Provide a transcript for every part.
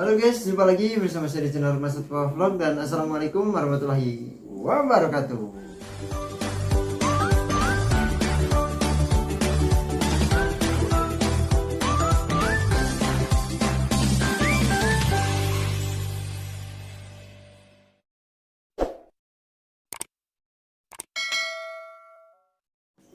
Halo guys, jumpa lagi bersama saya di channel Mas Satwa Vlog dan assalamualaikum warahmatullahi wabarakatuh.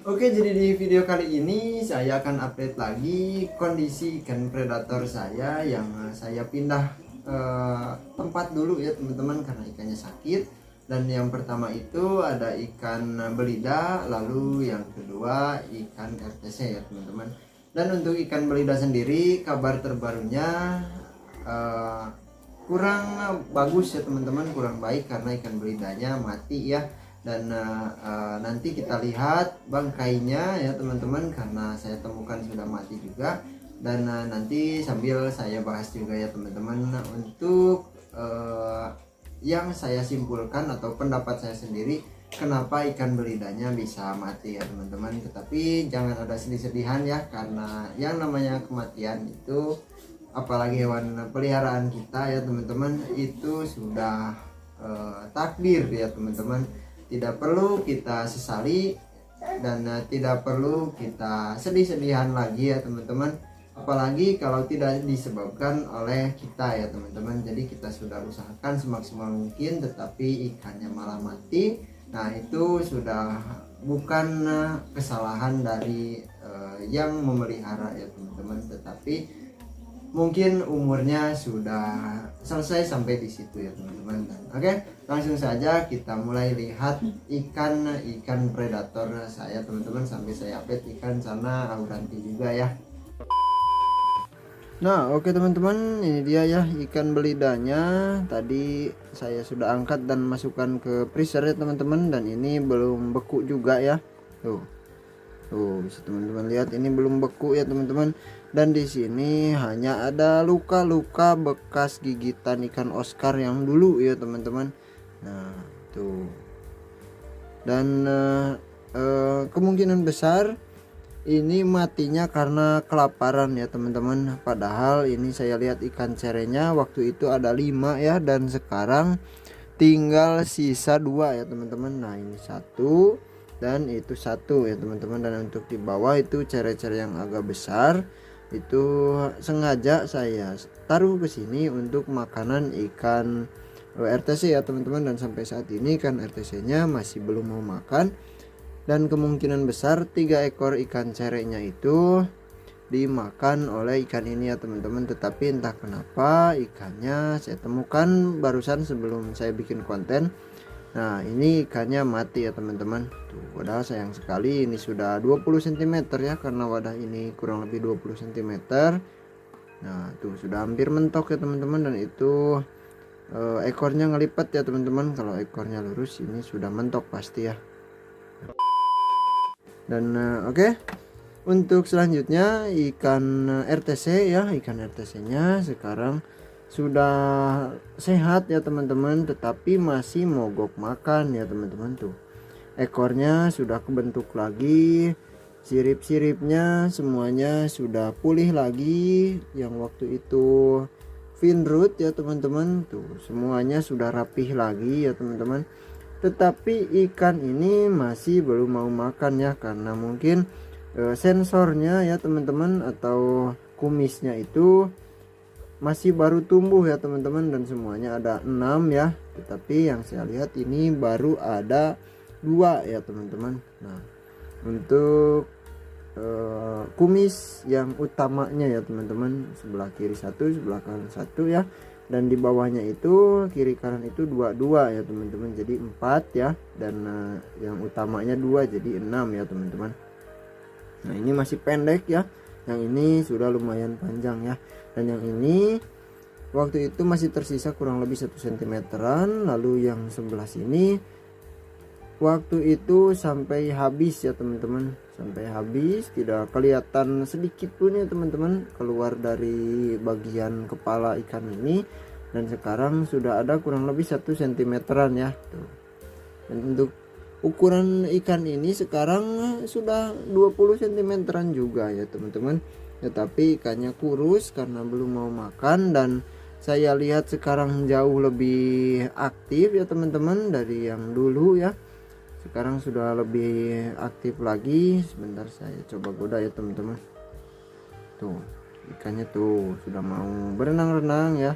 Oke, jadi di video kali ini saya akan update lagi kondisi ikan predator saya yang saya pindah tempat dulu ya teman-teman karena ikannya sakit. Dan yang pertama itu ada ikan belida, lalu yang kedua ikan RTC ya teman-teman. Dan untuk ikan belida sendiri kabar terbarunya eh, kurang bagus ya teman-teman, kurang baik karena ikan belidanya mati ya. Dan nanti kita lihat bangkainya ya teman-teman karena saya temukan sudah mati juga. Dan nanti sambil saya bahas juga ya teman-teman untuk yang saya simpulkan atau pendapat saya sendiri kenapa ikan belidanya bisa mati ya teman-teman. Tetapi jangan ada sedih-sedihan ya, karena yang namanya kematian itu apalagi hewan peliharaan kita ya teman-teman itu sudah takdir ya teman-teman. Tidak perlu kita sesali dan tidak perlu kita sedih-sedihan lagi ya teman-teman, apalagi kalau tidak disebabkan oleh kita ya teman-teman. Jadi kita sudah usahakan semaksimal mungkin tetapi ikannya malah mati. Nah itu sudah bukan kesalahan dari yang memelihara ya teman-teman, tetapi mungkin umurnya sudah selesai sampai di situ ya teman-teman. Oke, langsung saja kita mulai lihat ikan predator saya teman-teman, sampai saya update ikan sana auranti juga ya. Nah oke teman-teman, ini dia ya ikan belidanya. Tadi saya sudah angkat dan masukkan ke freezer ya teman-teman, dan ini belum beku juga ya. Tuh bisa teman-teman lihat, ini belum beku ya teman-teman. Dan di sini hanya ada luka-luka bekas gigitan ikan Oscar yang dulu ya teman-teman. Nah tuh. Dan kemungkinan besar ini matinya karena kelaparan ya teman-teman. Padahal ini saya lihat ikan cerenya waktu itu ada 5 ya, dan sekarang tinggal sisa 2 ya teman-teman. Nah ini 1 dan itu 1 ya teman-teman. Dan untuk di bawah itu cere-cere yang agak besar itu sengaja saya taruh ke sini untuk makanan ikan RTC ya teman-teman. Dan sampai saat ini kan RTC-nya masih belum mau makan, dan kemungkinan besar 3 ekor ikan cerenya itu dimakan oleh ikan ini ya teman-teman. Tetapi entah kenapa ikannya saya temukan barusan sebelum saya bikin konten. Nah ini ikannya mati ya teman-teman. Tuh, padahal sayang sekali ini sudah 20 cm ya, karena wadah ini kurang lebih 20 cm. Nah tuh sudah hampir mentok ya teman-teman. Dan itu ekornya ngelipat ya teman-teman. Kalau ekornya lurus ini sudah mentok pasti ya. Dan oke, untuk selanjutnya ikan RTC ya, ikan RTC nya sekarang sudah sehat ya teman-teman, tetapi masih mogok makan ya teman-teman. Tuh ekornya sudah kebentuk lagi, sirip-siripnya semuanya sudah pulih lagi. Yang waktu itu fin root ya teman-teman, tuh semuanya sudah rapih lagi ya teman-teman. Tetapi ikan ini masih belum mau makan ya, karena mungkin sensornya ya teman-teman atau kumisnya itu masih baru tumbuh ya teman-teman. Dan semuanya ada 6 ya, tetapi yang saya lihat ini baru ada 2 ya teman-teman. Nah untuk kumis yang utamanya ya teman-teman, sebelah kiri 1, sebelah kanan 1 ya, dan di bawahnya itu kiri kanan itu 2 ya teman-teman, jadi 4 ya. Dan yang utamanya 2 jadi 6 ya teman-teman. Nah ini masih pendek ya, yang ini sudah lumayan panjang ya. Dan yang ini waktu itu masih tersisa kurang lebih 1 cm-an. Lalu yang sebelah sini waktu itu sampai habis ya teman-teman, sampai habis, tidak kelihatan sedikit pun ya teman-teman keluar dari bagian kepala ikan ini. Dan sekarang sudah ada kurang lebih 1 cm-an ya tuh. Dan untuk ukuran ikan ini sekarang sudah 20 cm-an juga ya teman-teman. Tetapi ikannya kurus karena belum mau makan dan saya lihat sekarang jauh lebih aktif ya teman-teman dari yang dulu ya. Sekarang sudah lebih aktif lagi. Sebentar saya coba goda ya teman-teman. Tuh ikannya tuh sudah mau berenang-renang ya.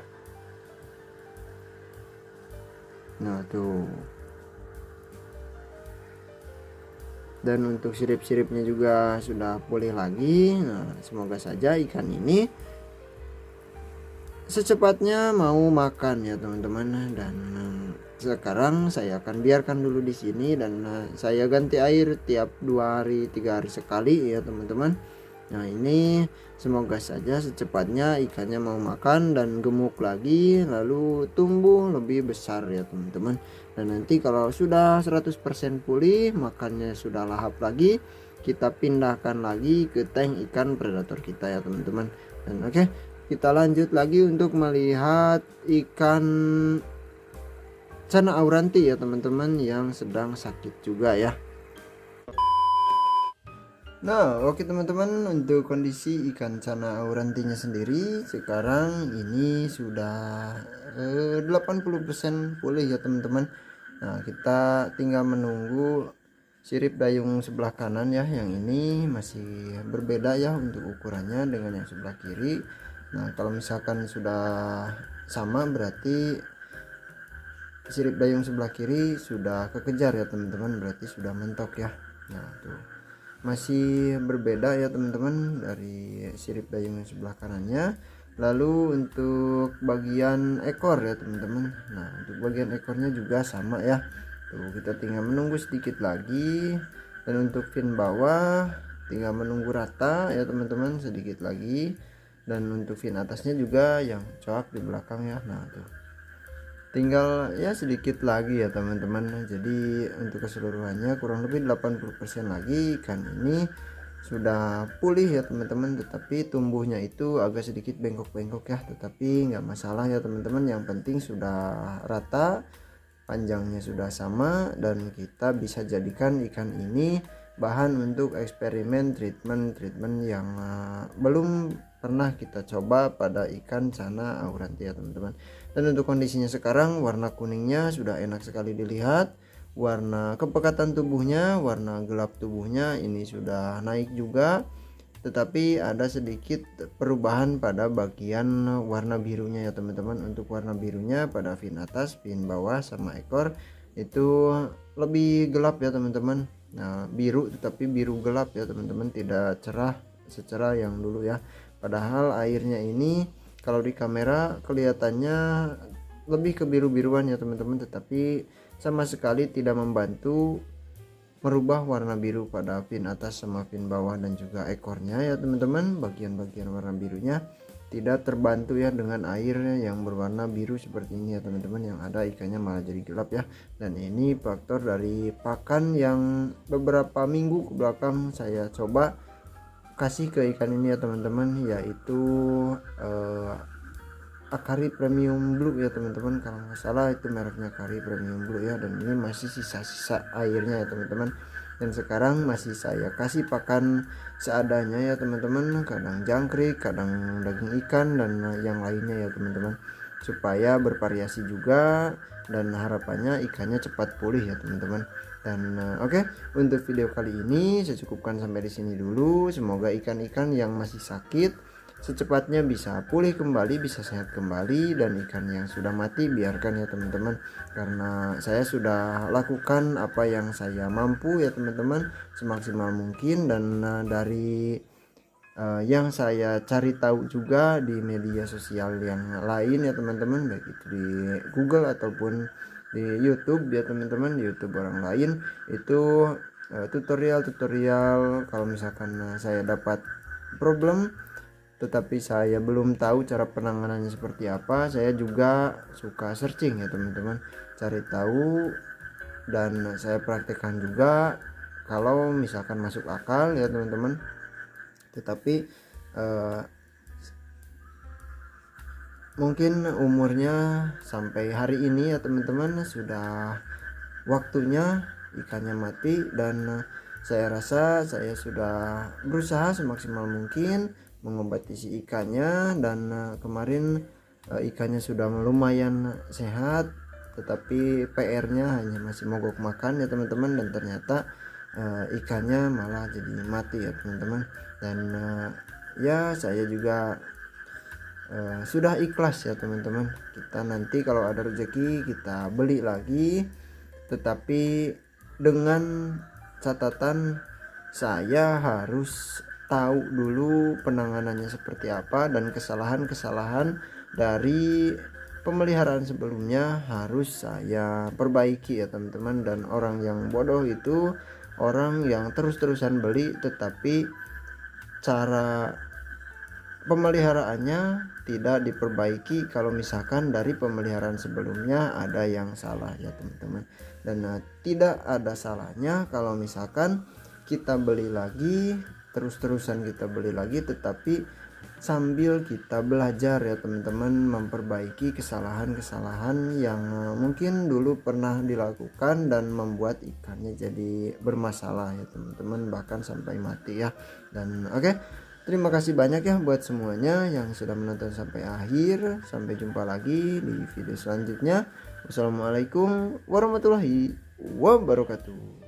Nah tuh, dan untuk sirip-siripnya juga sudah pulih lagi. Nah semoga saja ikan ini secepatnya mau makan ya teman-teman. Dan sekarang saya akan biarkan dulu di sini, dan saya ganti air tiap 2 hari 3 hari sekali ya teman-teman. Nah ini semoga saja secepatnya ikannya mau makan dan gemuk lagi, lalu tumbuh lebih besar ya teman-teman. Dan nanti kalau sudah 100% pulih, makannya sudah lahap lagi, kita pindahkan lagi ke tank ikan predator kita ya teman-teman. Dan oke, kita lanjut lagi untuk melihat ikan Cana auranti ya teman-teman yang sedang sakit juga ya. Nah oke teman-teman, untuk kondisi ikan Cana aurantinya sendiri sekarang ini sudah 80% pulih ya teman-teman. Nah kita tinggal menunggu sirip dayung sebelah kanan ya, yang ini masih berbeda ya untuk ukurannya dengan yang sebelah kiri. Nah kalau misalkan sudah sama berarti sirip dayung sebelah kiri sudah kekejar ya teman-teman, berarti sudah mentok ya. Nah tuh masih berbeda ya teman-teman dari sirip dayung yang sebelah kanannya. Lalu untuk bagian ekor ya teman-teman, nah untuk bagian ekornya juga sama ya. Tuh kita tinggal menunggu sedikit lagi. Dan untuk fin bawah tinggal menunggu rata ya teman-teman, sedikit lagi. Dan untuk fin atasnya juga yang coak di belakang ya. Nah tuh tinggal ya sedikit lagi ya teman-teman. Jadi untuk keseluruhannya kurang lebih 80% lagi ikan ini sudah pulih ya teman-teman. Tetapi tumbuhnya itu agak sedikit bengkok-bengkok ya, tetapi nggak masalah ya teman-teman. Yang penting sudah rata, panjangnya sudah sama, dan kita bisa jadikan ikan ini bahan untuk eksperimen treatment yang belum pernah kita coba pada ikan Cana auranti ya teman-teman. Dan untuk kondisinya sekarang warna kuningnya sudah enak sekali dilihat, warna kepekatan tubuhnya, warna gelap tubuhnya ini sudah naik juga, tetapi ada sedikit perubahan pada bagian warna birunya ya teman-teman. Untuk warna birunya pada fin atas, fin bawah sama ekor itu lebih gelap ya teman-teman. Nah biru, tetapi biru gelap ya teman-teman, tidak cerah secerah yang dulu ya. Padahal airnya ini kalau di kamera kelihatannya lebih ke biru-biruan ya teman-teman, tetapi sama sekali tidak membantu merubah warna biru pada fin atas sama fin bawah dan juga ekornya ya teman-teman. Bagian-bagian warna birunya tidak terbantu ya dengan airnya yang berwarna biru seperti ini ya teman-teman, yang ada ikannya malah jadi gelap ya. Dan ini faktor dari pakan yang beberapa minggu ke belakang saya coba kasih ke ikan ini ya teman-teman, yaitu Akari Premium Blue ya teman-teman, kalau nggak salah itu mereknya Akari Premium Blue ya. Dan ini masih sisa-sisa airnya ya teman-teman, dan sekarang masih saya kasih pakan seadanya ya teman-teman, kadang jangkrik, kadang daging ikan, dan yang lainnya ya teman-teman, supaya bervariasi juga dan harapannya ikannya cepat pulih ya teman-teman. Dan oke, untuk video kali ini saya cukupkan sampai di sini dulu. Semoga ikan-ikan yang masih sakit secepatnya bisa pulih kembali, bisa sehat kembali, dan ikan yang sudah mati biarkan ya teman-teman, karena saya sudah lakukan apa yang saya mampu ya teman-teman, semaksimal mungkin. Dan dari yang saya cari tahu juga di media sosial yang lain ya teman-teman, baik itu di Google ataupun di YouTube ya teman-teman, di YouTube orang lain itu tutorial kalau misalkan saya dapat problem tetapi saya belum tahu cara penanganannya seperti apa, saya juga suka searching ya teman-teman, cari tahu, dan saya praktekkan juga kalau misalkan masuk akal ya teman-teman. Tetapi mungkin umurnya sampai hari ini ya teman-teman sudah waktunya ikannya mati, dan saya rasa saya sudah berusaha semaksimal mungkin mengobati si ikannya. Dan kemarin ikannya sudah lumayan sehat, tetapi PR-nya hanya masih mogok makan ya teman-teman, dan ternyata ikannya malah jadi mati ya teman-teman. Dan ya saya juga sudah ikhlas ya teman-teman. Kita nanti kalau ada rezeki kita beli lagi, tetapi dengan catatan saya harus tahu dulu penanganannya seperti apa, dan kesalahan-kesalahan dari pemeliharaan sebelumnya harus saya perbaiki ya teman-teman. Dan orang yang bodoh itu orang yang terus-terusan beli tetapi cara pemeliharaannya tidak diperbaiki kalau misalkan dari pemeliharaan sebelumnya ada yang salah ya teman-teman. Dan tidak ada salahnya kalau misalkan kita beli lagi, terus-terusan kita beli lagi, tetapi sambil kita belajar ya teman-teman, memperbaiki kesalahan-kesalahan yang mungkin dulu pernah dilakukan dan membuat ikannya jadi bermasalah ya teman-teman, bahkan sampai mati ya. Dan oke, terima kasih banyak ya buat semuanya yang sudah menonton sampai akhir. Sampai jumpa lagi di video selanjutnya. Wassalamualaikum warahmatullahi wabarakatuh.